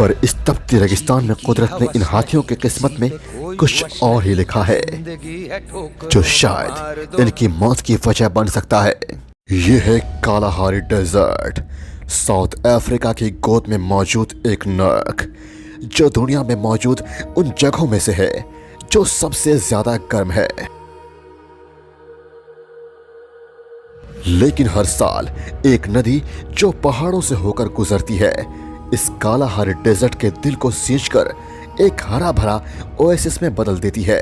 पर इस तपती रेगिस्तान में कुदरत ने इन हाथियों की किस्मत में कुछ और ही लिखा है, जो शायद इनकी मौत की वजह बन सकता है। ये है कालाहारी डेजर्ट, साउथ अफ्रीका की गोद में मौजूद एक नर्क, जो दुनिया में मौजूद उन जगहों में से है जो सबसे ज्यादा गर्म है। लेकिन हर साल एक नदी जो पहाड़ों से होकर गुजरती है, इस कालाहारी डेजर्ट के दिल को सींचकर एक हरा भरा ओएसिस में बदल देती है।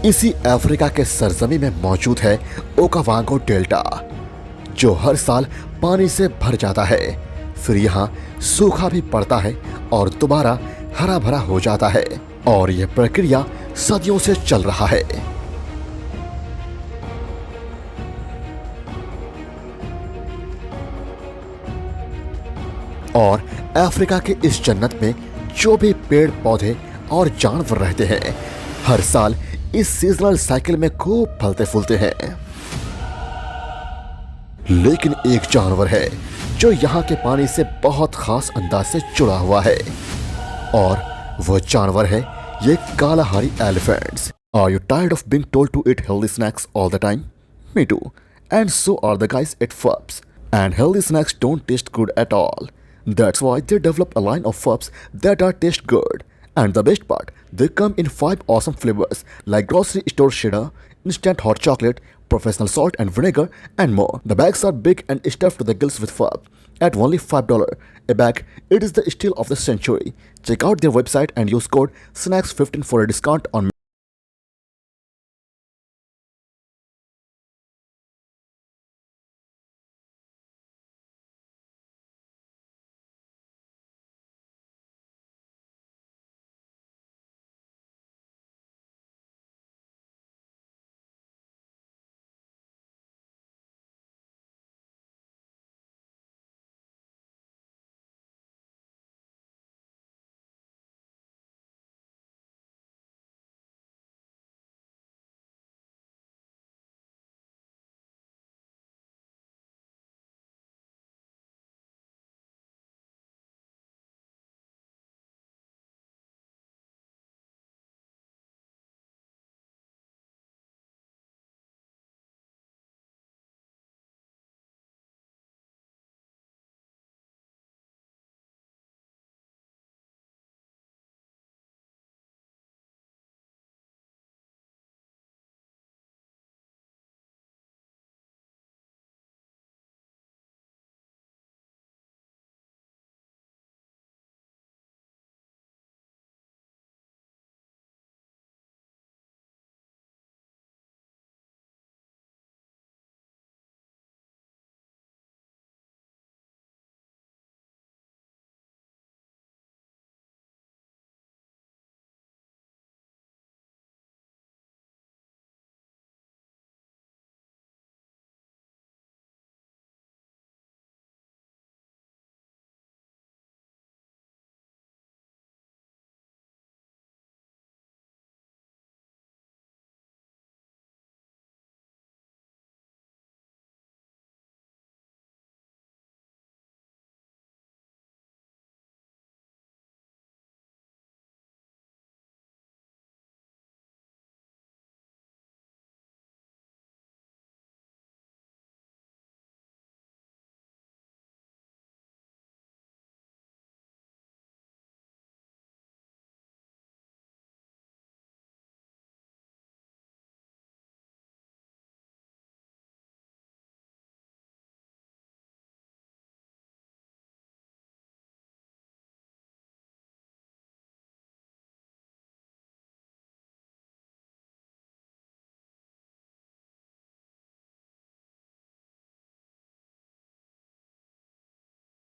इसी अफ्रीका के सरजमी में मौजूद है ओकावांगो डेल्टा, जो हर साल पानी से भर जाता है, फिर यहाँ सूखा भी पड़ता है और दोबारा हरा भरा हो जाता है, और यह प्रक्रिया सदियों से चल रहा है। और अफ्रीका के इस जन्नत में जो भी पेड़ पौधे और जानवर रहते हैं, हर साल इस सीजनल साइकिल में खूब फलते फूलते हैं। लेकिन एक जानवर है जो यहाँ के पानी से बहुत खास अंदाज से जुड़ा हुआ है, और वह जानवर है ये Kalahari elephants. Are you tired of being told to eat healthy snacks all the time? Me too. And so are the guys at Fubs. And healthy snacks don't taste good at all. That's why they developed a line of Fubs that are taste good. And the best part, they come in 5 awesome flavors like grocery store cheddar, instant hot chocolate, professional salt and vinegar, and more. The bags are big and stuffed to the gills with Fubs. At only $5 a bag, it is the steal of the century. Check out their website and use code SNACKS15 for a discount on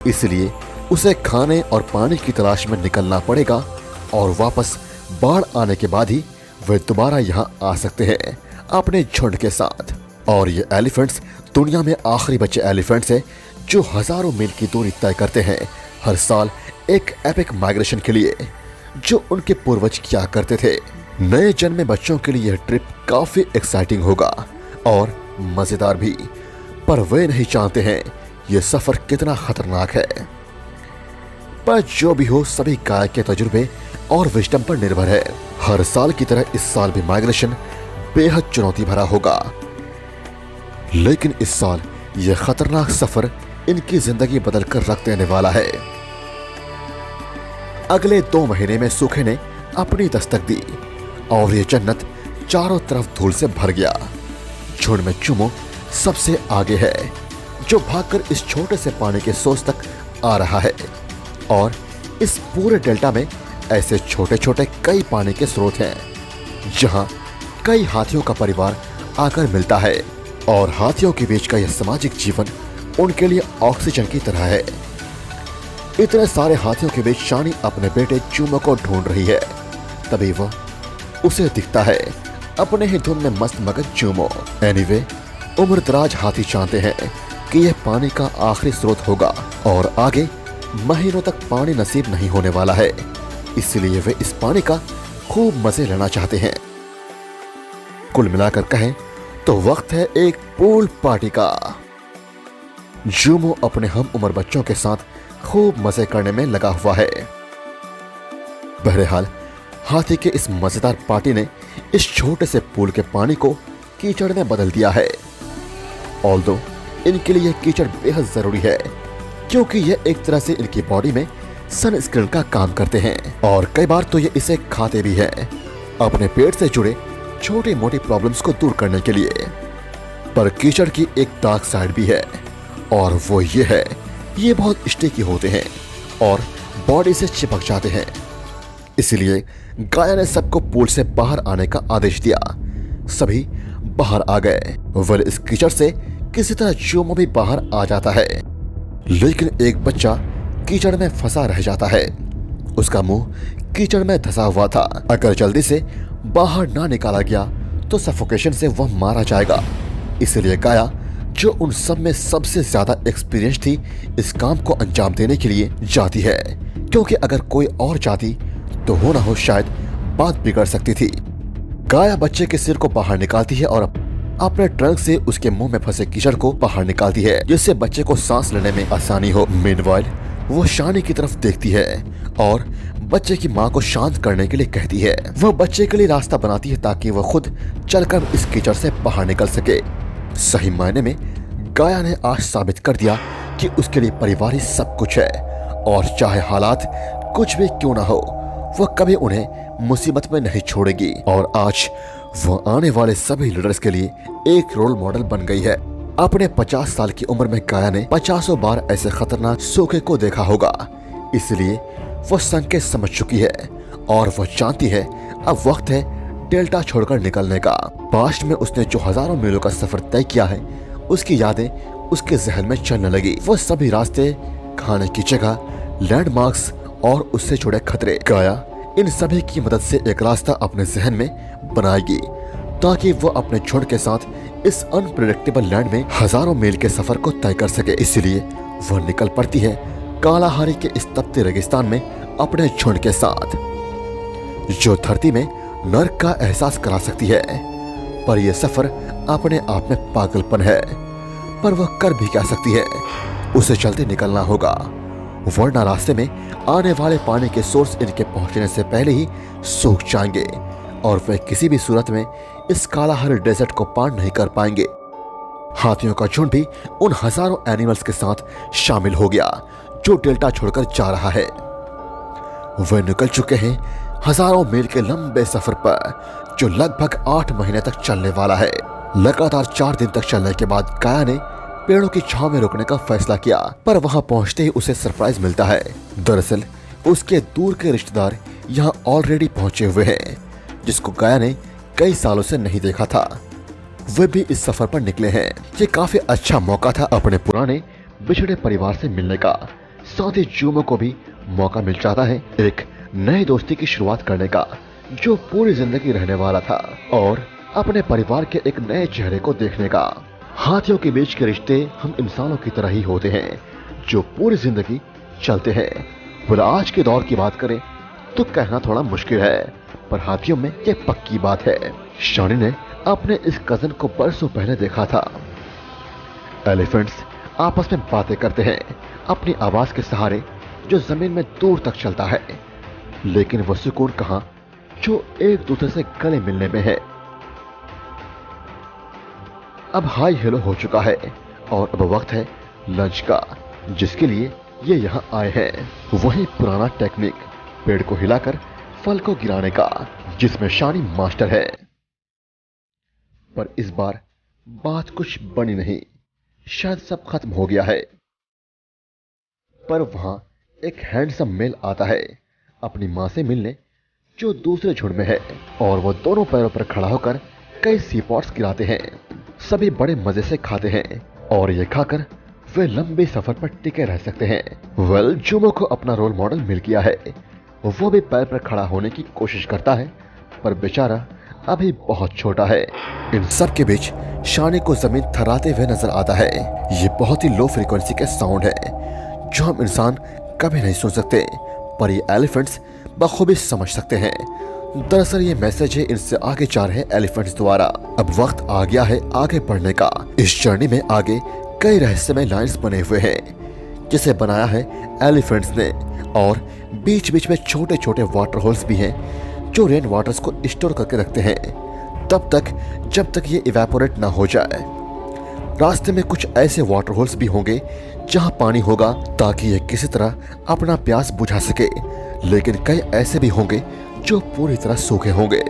इसलिए उसे खाने और पानी की तलाश में निकलना पड़ेगा, और वापस बाढ़ आने के बाद ही वे दोबारा यहाँ आ सकते हैं अपने झुंड के साथ। और ये एलिफेंट्स दुनिया में आखिरी बचे एलिफेंट्स हैं जो हजारों मील की दूरी तय करते हैं हर साल एक एपिक माइग्रेशन के लिए, जो उनके पूर्वज किया करते थे। नए जन्मे बच्चों के लिए यह ट्रिप काफी एक्साइटिंग होगा और मजेदार भी, पर वे नहीं जानते हैं ये सफर कितना खतरनाक है। पर जो भी हो, सभी गाय के तजुर्बे और विजडम पर निर्भर है। हर साल की तरह इस साल भी माइग्रेशन बेहद चुनौती भरा होगा, लेकिन इस साल यह खतरनाक सफर इनकी जिंदगी बदल कर रख देने वाला है। अगले 2 महीने में सूखे ने अपनी दस्तक दी और ये जन्नत चारों तरफ धूल से भर गया। झुंड में चूमो सबसे आगे है, जो भागकर इस छोटे से पानी के सोर्स तक आ रहा है। और इस पूरे डेल्टा में ऐसे छोटे छोटे कई पानी के स्रोत हैं, जहां कई हाथियों का परिवार आकर मिलता है। और हाथियों के बीच का यह सामाजिक जीवन उनके लिए ऑक्सीजन की तरह है। इतने सारे हाथियों के बीच शानी अपने बेटे चूमो को ढूंढ रही है। तभी वह उसे दिखता है, अपने ही धुन में मस्त मगन चूमो। एनीवे, उम्रदराज हाथी जानते हैं कि यह पानी का आखिरी स्रोत होगा और आगे महीनों तक पानी नसीब नहीं होने वाला है। इसलिए वे इस पानी का खूब मजे लेना चाहते हैं। कुल मिलाकर कहें तो वक्त है एक पूल पार्टी का। जूमो अपने हम उम्र बच्चों के साथ खूब मजे करने में लगा हुआ है। बहरहाल, हाथी के इस मजेदार पार्टी ने इस छोटे से पूल के पानी को कीचड़ में बदल दिया है। ऑल्दो इनके लिए कीचड़ बेहद जरूरी है, क्योंकि यह एक तरह से इनकी बॉडी में सनस्क्रीन का काम करते हैं और कई बार तो ये इसे खाते भी हैं, अपने पेट से जुड़े छोटी मोटी प्रॉब्लम्स को दूर करने के लिए। पर कीचड़ की एक डार्क साइड भी है, और वो ये है, ये बहुत स्टिकी होते हैं और बॉडी से चिपक जाते हैं। इसलिए गाया ने सबको पूल से बाहर आने का आदेश दिया। सभी बाहर आ गए। वेल, इस कीचड़ से किसी तरह चूमो भी बाहर आ जाता है, लेकिन एक बच्चा कीचड़ में फंसा रह जाता है। उसका मुंह कीचड़ में धंसा हुआ था। अगर जल्दी से बाहर ना निकाला गया तो सफोकेशन से वह मारा जाएगा। इसलिए गाया, जो उन सब में सबसे ज्यादा एक्सपीरियंस थी, इस काम को अंजाम देने के लिए जाती है, क्योंकि अगर कोई और जाती तो हो ना हो शायद बात बिगड़ सकती थी। गाया बच्चे के सिर को बाहर निकालती है और अपने ट्रंक से उसके मुंह में फंसे कीचड़ को बाहर निकालती है, जिससे बच्चे को सांस लेने में आसानी हो। मीनवाइल, वो शानी की तरफ देखती है और बच्चे की माँ को शांत करने के लिए कहती है। वह बच्चे के लिए रास्ता बनाती है ताकि वह खुद चलकर इस कीचड़ से बाहर निकल सके। सही मायने में गाया ने आज साबित कर दिया कि उसके लिए परिवार ही सब कुछ है, और चाहे हालात कुछ भी क्यों ना हो, वह कभी उन्हें मुसीबत में नहीं छोड़ेगी। और आज वह आने वाले सभी लीडर्स के लिए एक रोल मॉडल बन गई है। अपने 50 साल की उम्र में गाया ने 50 बार ऐसे खतरनाक सूखे को देखा होगा, इसलिए वह संकेत समझ चुकी है और वह जानती है अब वक्त है डेल्टा छोड़कर निकलने का। पास्ट में उसने जो हजारों मीलों का सफर तय किया है, उसकी यादें उसके जहन में चलने लगी। वह सभी रास्ते, खाने की जगह, लैंडमार्क्स और उससे जुड़े खतरे। गाया इन सभी की मदद से एक रास्ता अपने जहन में बनाएगी, ताकि वह अपने झुंड के साथ इस अनप्रेडिक्टेबल लैंड में हजारों मील के सफर को तय कर सके। इसलिए वह निकल पड़ती है कालाहारी के इस तपते रेगिस्तान में अपने झुंड के साथ, जो धरती में नर्क का एहसास करा सकती है। पर यह सफर अपने आप में पागलपन है, पर वह कर भी क्या सकती है, उसे चलते निकलना होगा, वरना रास्ते में आने वाले पानी के सोर्स इनके पहुंचने से पहले ही सूख जाएंगे और वे किसी भी सूरत में इस कालाहारी डेजर्ट को पार नहीं कर पाएंगे। हाथियों का झुंड भी उन हजारों एनिमल्स के साथ शामिल हो गया जो डेल्टा छोड़कर जा रहा है। वे निकल चुके हैं हजारों मील के लंबे सफर पर, जो लगभग 8 महीने तक चलने वाला है। लगातार 4 दिन तक चलने के बाद गाया ने पेड़ों की छांव में रुकने का फैसला किया, पर वहां पहुंचते ही उसे सरप्राइज मिलता है। दरअसल उसके दूर के रिश्तेदार यहां ऑलरेडी पहुंचे हुए हैं, जिसको गाया ने कई सालों से नहीं देखा था। वे भी इस सफर पर निकले हैं। ये काफी अच्छा मौका था अपने पुराने बिछड़े परिवार से मिलने का। साथ ही जूमो को भी मौका मिल जाता है एक नई दोस्ती की शुरुआत करने का, जो पूरी जिंदगी रहने वाला था, और अपने परिवार के एक नए चेहरे को देखने का। हाथियों के बीच के रिश्ते हम इंसानों की तरह ही होते हैं, जो पूरी जिंदगी चलते हैं। बोला आज के दौर की बात करें तो कहना थोड़ा मुश्किल है, पर हाथियों में ये पक्की बात है। शानी ने अपने इस कजन को बरसों पहले देखा था। एलिफेंट्स आपस में बातें करते हैं अपनी आवाज के सहारे जो जमीन में दूर तक चलता है, लेकिन वो सुकून कहां जो एक दूसरे से गले मिलने में है। अब हाई हेलो हो चुका है और अब वक्त है लंच का, जिसके लिए ये यहां आए हैं। वही पुराना टेक्निक, पेड़ को हिलाकर फल को गिराने का, जिसमें शानी मास्टर है। पर इस बार बात कुछ बनी नहीं, शायद सब खत्म हो गया है। पर वहां एक हैंडसम मेल आता है अपनी मां से मिलने, जो दूसरे झुंड में है, और वो दोनों पैरों पर खड़ा होकर कई सीपॉट्स गिराते हैं। सभी बड़े मजे से खाते हैं और ये खाकर वे लंबे सफर पर टिके रह सकते हैं। जुमो को अपना रोल मॉडल मिल गया है। वो भी पैर पर खड़ा होने की कोशिश करता है, पर बेचारा अभी बहुत छोटा है। इन सब के बीच शानी को जमीन थराते हुए नजर आता है। ये बहुत ही लो फ्रीक्वेंसी के साउंड है जो हम इंसान कभी नहीं सुन सकते, पर ये एलिफेंट्स बखूबी समझ सकते हैं। दरअसल ये मैसेज है इनसे आगे जा रहे एलिफेंट्स द्वारा। अब वक्त आ गया है आगे बढ़ने का। इस जर्नी में आगे कई रहस्यमय लाइन्स बने हुए हैं जिसे बनाया है एलिफेंट्स ने, और बीच बीच में छोटे छोटे वाटर होल्स भी हैं जो रेन वाटर्स को स्टोर करके रखते हैं तब तक जब तक ये इवेपोरेट ना हो जाए। रास्ते में कुछ ऐसे वाटर होल्स भी होंगे जहां पानी होगा ताकि ये किसी तरह अपना प्यास बुझा सके, लेकिन कई ऐसे भी होंगे जो पूरी तरह सूखे होंगे।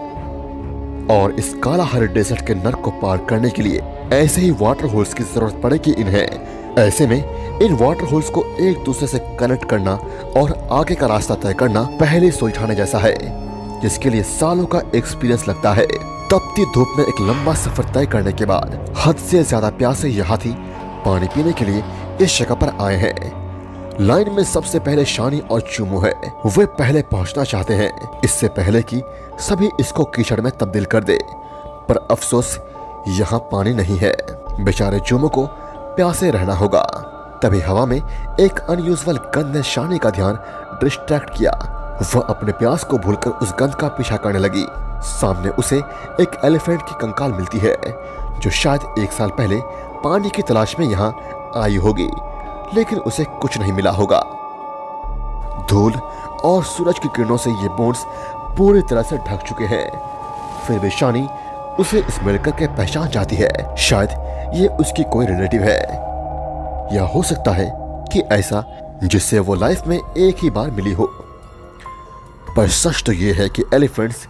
और इस कालाहारी डेजर्ट के नर्क को पार करने के लिए ऐसे ही वाटर होल्स की जरूरत पड़ेगी इन्हें। ऐसे में इन वाटर होल्स को एक दूसरे से कनेक्ट करना और आगे का रास्ता तय करना पहले सुलझाने जैसा है, जिसके लिए सालों का एक्सपीरियंस लगता है। तपती धूप में एक लंबा सफर तय करने के बाद हद से ज्यादा प्यासे ये हाथी पानी पीने के लिए इस जगह पर आए हैं। लाइन में सबसे पहले शानी और चूमू है। वे पहले पहुंचना चाहते हैं, इससे पहले कि सभी इसको कीचड़ में तब्दील कर दे, पर अफसोस यहाँ पानी नहीं है। बेचारे चूमू को प्यासे रहना होगा। तभी हवा में एक अनयूजुअल गंध ने शानी का ध्यान डिस्ट्रैक्ट किया। वह अपने प्यास को भूलकर उस गंध का पीछा करने लगी। सामने उसे एक एलिफेंट की कंकाल मिलती है जो शायद 1 साल पहले पानी की तलाश में यहाँ आई होगी, लेकिन उसे कुछ नहीं मिला होगा। धूल और सूरज की किरणों से ये बोन्स पूरी तरह से ढक चुके हैं। फिर भी शानी उसे स्मेल करके पहचान जाती है। शायद ये उसकी कोई रिलेटिव है, या हो सकता है कि ऐसा जिससे वो लाइफ में एक ही बार मिली हो। पर सच तो ये है कि एलिफेंट्स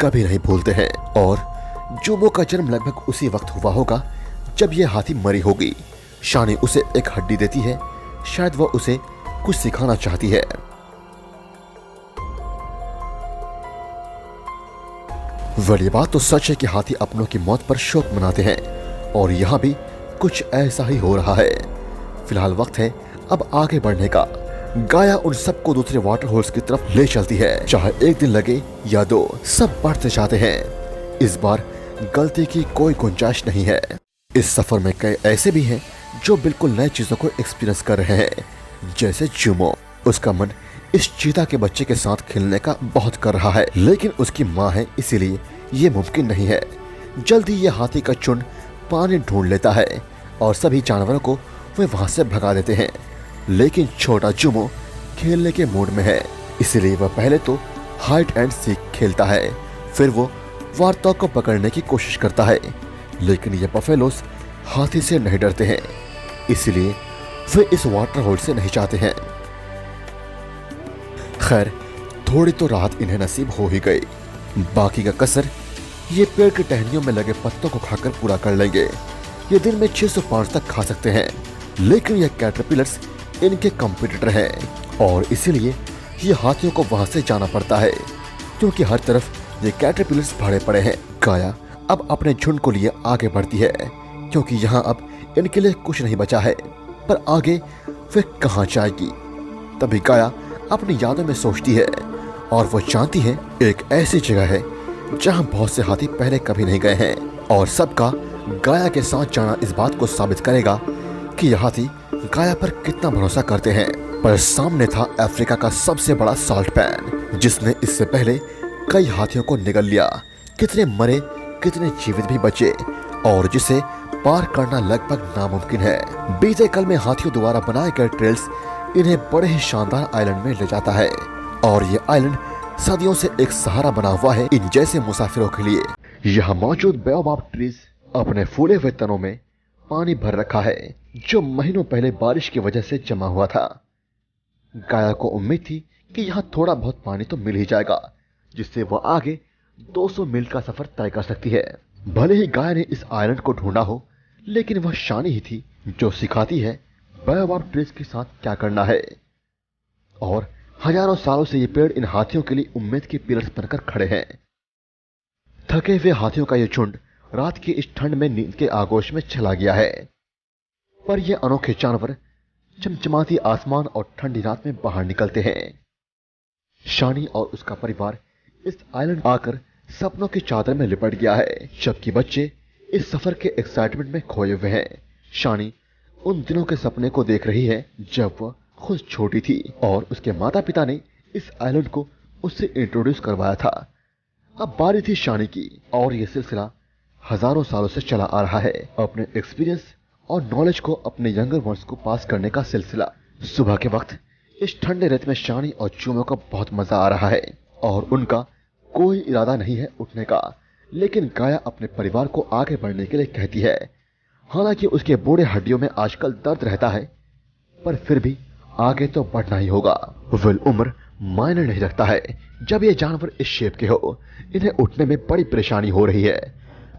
कभी नहीं भूलते हैं, और जुमो का जन्म लगभग उसी वक्त हुआ होगा जब ये हाथी मरी होगी। शानी उसे एक हड्डी देती है, शायद वह उसे कुछ सिखाना चाहती है। ये बात तो सच है कि हाथी अपनों की मौत पर शोक मनाते हैं, और यहाँ भी कुछ ऐसा ही हो रहा है। फिलहाल वक्त है अब आगे बढ़ने का। गाया उन सबको दूसरे वाटर होल्स की तरफ ले चलती है। चाहे 1 दिन लगे या 2, सब बढ़ते जाते हैं। इस बार गलती की कोई गुंजाइश नहीं है। इस सफर में कई ऐसे भी हैं जो बिल्कुल नई चीजों को एक्सपीरियंस कर रहे हैं, जैसे जुमो। उसका मन इस चीता के बच्चे के साथ खेलने का बहुत कर रहा है, लेकिन उसकी माँ है इसीलिए ये मुमकिन नहीं है। जल्दी ये हाथी का झुंड पानी ढूंढ लेता है और सभी जानवरों को वे वहां से भगा देते हैं, लेकिन छोटा जुमो खेलने के मूड में है, इसीलिए वह पहले तो हाइड एंड सीक खेलता है। फिर वो वार्ता को पकड़ने की कोशिश करता है, लेकिन ये बफेलोस हाथी से नहीं डरते हैं, इसलिए वे इस वाटर होल से नहीं चाहते हैं। खैर, थोड़ी तो राहत इन्हें नसीब हो ही गई। बाकी का कसर ये पेड़ की टहनियों में लगे पत्तों को खाकर पूरा कर लेंगे। ये दिन में 600 पाउंड तक खा सकते हैं, लेकिन ये कैटरपिलर्स इनके कंपटीटर हैं, और इसीलिए ये हाथियों को वहां से जाना पड़ता है, क्योंकि हर तरफ ये कैटरपिलर्स भरे पड़े हैं। गाया अब अपने झुंड को लिए आगे बढ़ती है, क्योंकि यहाँ अब इनके लिए कुछ नहीं बचा है। पर आगे वे कहाँ जाएगी? तभी गाया अपनी यादों में सोचती है, और वो जानती है एक ऐसी जगह है जहाँ बहुत से हाथी पहले कभी नहीं गए हैं, और सबका गाया के साथ जाना इस बात को साबित करेगा कि यह हाथी गाया पर कितना भरोसा करते हैं। पर सामने था अफ्रीका का सबसे बड़ा साल्ट पैन, जिसने इससे पहले कई हाथियों को निगल लिया। कितने मरे, कितने जीवित भी बचे, और जिसे पार करना लगभग नामुमकिन है। बीते कल में हाथियों द्वारा बनाए गए ट्रेल्स इन्हें बड़े ही शानदार आइलैंड में ले जाता है और ये आइलैंड सदियों से एक सहारा बना हुआ है इन जैसे मुसाफिरों के लिए। यहाँ मौजूद बायोबाब ट्रीज अपने फूले हुए तनों में पानी भर रखा है जो महीनों पहले बारिश की वजह से जमा हुआ था। गाया को उम्मीद थी कि यहाँ थोड़ा बहुत पानी तो मिल ही जाएगा जिससे वह आगे 200 मील का सफर तय कर सकती है। भले ही गाय ने इस आइलैंड को ढूंढा हो लेकिन वह शानी ही थी जो सिखाती है बायोबाब ट्रीज के साथ क्या करना है। और हजारों सालों से ये पेड़ इन हाथियों के लिए उम्मीद के पिलर्स बनकर खड़े हैं। थके हुए हाथियों का ये झुंड रात की इस ठंड में नींद के आगोश में चला गया है, पर ये अनोखे जानवर चमचमाती आसमान और ठंडी रात में बाहर निकलते हैं। शानी और उसका परिवार इस आइलैंड आकर सपनों की चादर में लिपट गया है, जबकि बच्चे इस सफर के एक्साइटमेंट में खोए हुए हैं। शानी उन दिनों के सपने को देख रही है जब वह खुद छोटी थी और उसके माता पिता ने इस आइलैंड को उससे इंट्रोड्यूस करवाया था। अब बारी थी शानी की और यह सिलसिला हजारों सालों से चला आ रहा है। अपने एक्सपीरियंस और नॉलेज को अपने यंगर वंस को पास करने का सिलसिला। सुबह के वक्त इस ठंडे रेत में शानी और चूमों को बहुत मजा आ रहा है और उनका कोई इरादा नहीं है उठने का, लेकिन गाया अपने परिवार को आगे बढ़ने के लिए कहती है। हालांकि उसके बूढ़े हड्डियों में आजकल दर्द रहता है, पर फिर भी आगे तो बढ़ना ही होगा। विल उम्र मायने नहीं रखता है। जब ये जानवर इस शेप के हो, इन्हें उठने में बड़ी परेशानी हो रही है,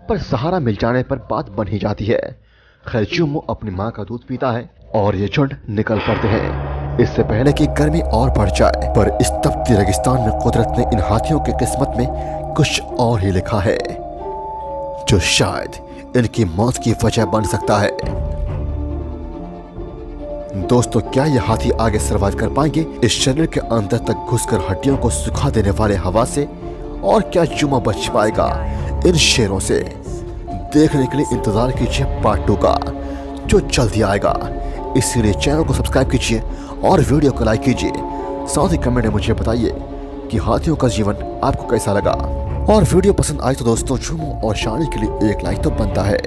पर सहारा मिल जाने पर बात बन ही जाती है। खैर चुम्मू अपनी माँ का दूध पीता है और ये झुंड निकल पड़ते हैं इससे पहले कि गर्मी और बढ़ जाए। पर इस तपती रेगिस्तान में कुदरत ने इन हाथियों की किस्मत में कुछ और ही लिखा है जो शायद इनकी मौत की वजह बन सकता है। दोस्तों, क्या ये हाथी आगे सर्वाइव कर पाएंगे इस शरीर के अंदर तक घुसकर हड्डियों को सुखा देने वाले हवा से? और क्या जुम्मा बच पाएगा इन शेरों से? देखने के लिए इंतजार कीजिए पार्ट 2 का जो जल्दी आएगा। इसीलिए चैनल को सब्सक्राइब कीजिए और वीडियो को लाइक कीजिए। साथ ही कमेंट में मुझे बताइए कि हाथियों का जीवन आपको कैसा लगा। और वीडियो पसंद आए तो दोस्तों चुम्मू और शानी के लिए एक लाइक तो बनता है।